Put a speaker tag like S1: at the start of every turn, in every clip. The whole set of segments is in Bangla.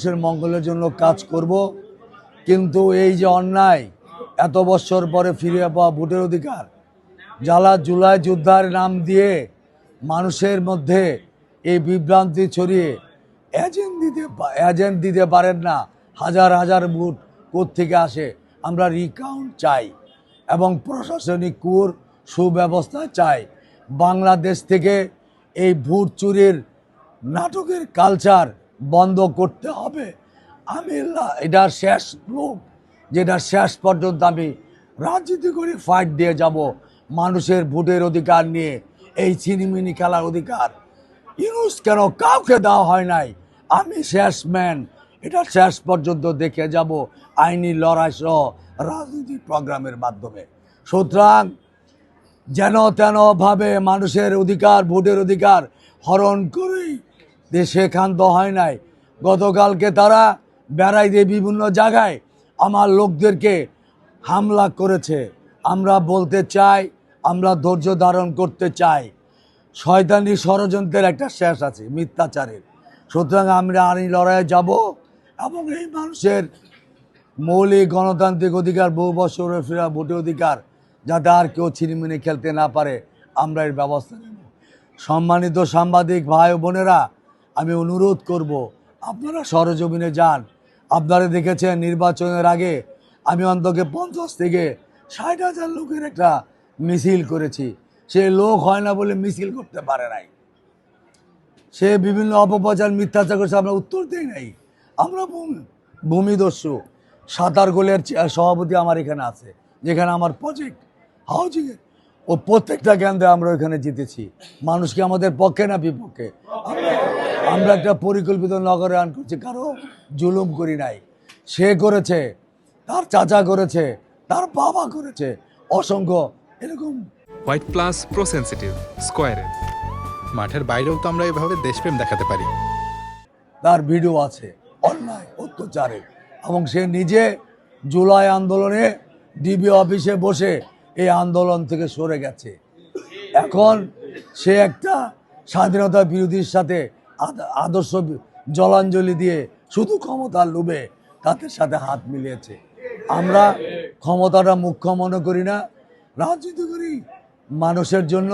S1: মানুষের মঙ্গলের জন্য কাজ করব। কিন্তু এই যে অন্যায়, এত বছর পরে ফিরে পাওয়া ভোটের অধিকার, যারা জুলাই যোদ্ধার নাম দিয়ে মানুষের মধ্যে এই বিভ্রান্তি ছড়িয়ে এজেন্ট দিতে পারেন না, হাজার হাজার ভোট কোত্থেকে আসে। আমরা রিকাউন্ট চাই এবং প্রশাসনিক কুর সুব্যবস্থা চাই। বাংলাদেশ থেকে এই ভোট চুরির নাটকের কালচার বন্ধ করতে হবে। আমি এটার শেষ লোক, যেটা শেষ পর্যন্ত আমি রাজনীতি করে ফাইট দিয়ে যাব। মানুষের ভোটের অধিকার নিয়ে এই ছিনিমিনি খেলার অধিকার ইউনুস কেন কাউকে দেওয়া হয় নাই, আমি শেষ ম্যান, এটা শেষ পর্যন্ত দেখে যাব আইনি লড়াই সহ রাজনৈতিক প্রোগ্রামের মাধ্যমে। সুতরাং যেন তেনভাবে মানুষের অধিকার, ভোটের অধিকার হরণ করেই দেশে ক্ষান্ত হয় নাই। গতকালকে তারা বেড়াই দিয়ে বিভিন্ন জায়গায় আমার লোকদেরকে হামলা করেছে। আমরা বলতে চাই, আমরা ধৈর্য ধারণ করতে চাই। শয়তানি ষড়যন্ত্রের একটা শেষ আছে, মিথ্যাচারের। সুতরাং আমরা আইনি লড়াইয়ে যাব এবং এই মানুষের মৌলিক গণতান্ত্রিক অধিকার, বহু বছরের ফেরা ভোটের অধিকার যাতে আর কেউ ছিনিমিনি খেলতে না পারে, আমরা এর ব্যবস্থা নেব। সম্মানিত সাংবাদিক ভাই ও বোনেরা, আমি অনুরোধ করব আপনারা সরজমিনে যান। আপনারা দেখেছেন নির্বাচনের আগে আমি অন্তকে 50 থেকে 60,000 লোকের একটা মিছিল করেছি। সে লোক হয় না বলে মিছিল করতে পারে নাই, সে বিভিন্ন অপপ্রচার মিথ্যাচার করছে, আমরা উত্তর দিই নাই। আমরা ভূমিদস্যু। সাঁতার গোলের সভাপতি আমার এখানে আছে, যেখানে আমার প্রজেক্ট হাউজিংয়ের, ও প্রত্যেকটা কেন্দ্রে আমরা ওইখানে জিতেছি। মানুষকে আমাদের পক্ষে না বিপক্ষে, আমরা একটা পরিকল্পিত নগরায়ণ করছি, কারো জুলুম করি নাই। সে করেছে, তার চাচা করেছে, তার বাবা করেছে, অসংখ্য এরকম।
S2: হোয়াইট প্লাস প্রো সেনসিটিভ স্কয়ারে
S3: মাঠের বাইরেও তো আমরা এভাবে দেশপ্রেম দেখাতে পারি।
S1: তার ভিডিও আছে অন্যায় অত্যাচারের, এবং সে নিজে জুলাই আন্দোলনে ডিবি অফিসে বসে এই আন্দোলন থেকে সরে গেছে। এখন সে একটা স্বাধীনতা বিরোধীর সাথে আদর্শ জলাঞ্জলি দিয়ে শুধু ক্ষমতার লোভে তাদের সাথে হাত মিলিয়েছে। আমরা ক্ষমতাটা মুখ্য মনে করি না, রাজনীতি করি মানুষের জন্য,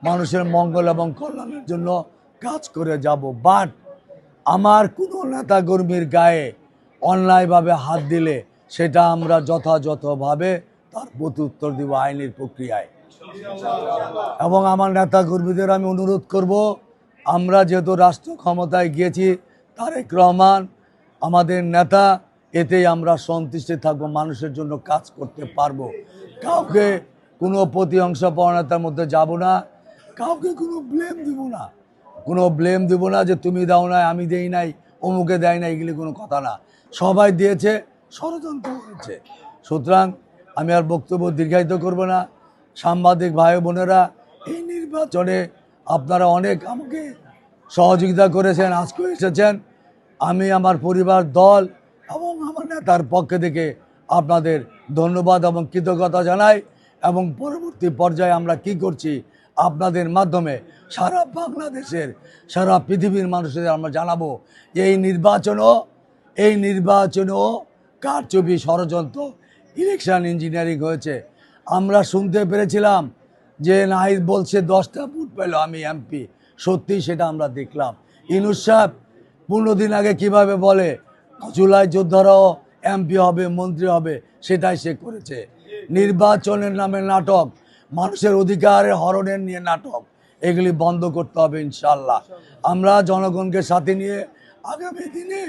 S1: মানুষের মঙ্গল এবং কল্যাণের জন্য কাজ করে যাব। বাট আমার কোনো নেতা কর্মীর গায়ে অন্যায়ভাবে হাত দিলে সেটা আমরা যথাযথভাবে তার প্রত্যুত্তর দিব আইনের প্রক্রিয়ায়। এবং আমার নেতা কর্মীদের আমি অনুরোধ করব, আমরা যেহেতু রাষ্ট্র ক্ষমতায় গিয়েছি, তারেক রহমান আমাদের নেতা, এতেই আমরা সন্তুষ্ট থাকবো, মানুষের জন্য কাজ করতে পারবো। কাউকে কোনো প্রতিহিংসাপরতার মধ্যে যাব না, কাউকে কোনো ব্লেম দিব না, যে তুমি দাও নাই, আমি দেই নাই, অমুকে দেয় না, এগুলি কোনো কথা না। সবাই দিয়েছে, ষড়যন্ত্র করেছে। সুতরাং আমি আর বক্তব্য দীর্ঘায়িত করব না। সাংবাদিক ভাই বোনেরা, এই নির্বাচনে আপনারা অনেক আমাকে সহযোগিতা করেছেন, আজকে এসেছেন। আমি আমার পরিবার, দল এবং আমার নেতার পক্ষে থেকে আপনাদের ধন্যবাদ এবং কৃতজ্ঞতা জানাই। এবং পরবর্তী পর্যায়ে আমরা কি করছি আপনাদের মাধ্যমে সারা বাংলাদেশের, সারা পৃথিবীর মানুষদের আমরা জানাবো যে এই নির্বাচনও কারচুপি, ষড়যন্ত্র, ইলেকশন ইঞ্জিনিয়ারিং হয়েছে। আমরা শুনতে পেরেছিলাম যে নাহিদ বলছে 10টা ভোট পেল আমি এমপি, সত্যি সেটা আমরা দেখলাম। ইউনূস সাহেব 15 দিন আগে কিভাবে বলে জুলাই যোদ্ধারাও এমপি হবে, মন্ত্রী হবে, সেটাই সে করেছে। নির্বাচনের নামে নাটক, মানুষের অধিকারের হরণের নিয়ে নাটক, এগুলি বন্ধ করতে হবে ইনশাল্লাহ। আমরা জনগণকে সাথে নিয়ে আগামী দিনে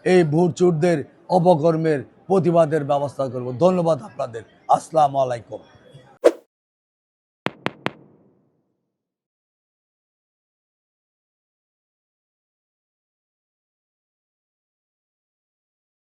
S1: এই ভোটচোরদের অপকর্মের প্রতিবাদের ব্যবস্থা করব। ধন্যবাদ আপনাদের। আসসালামু আলাইকুম।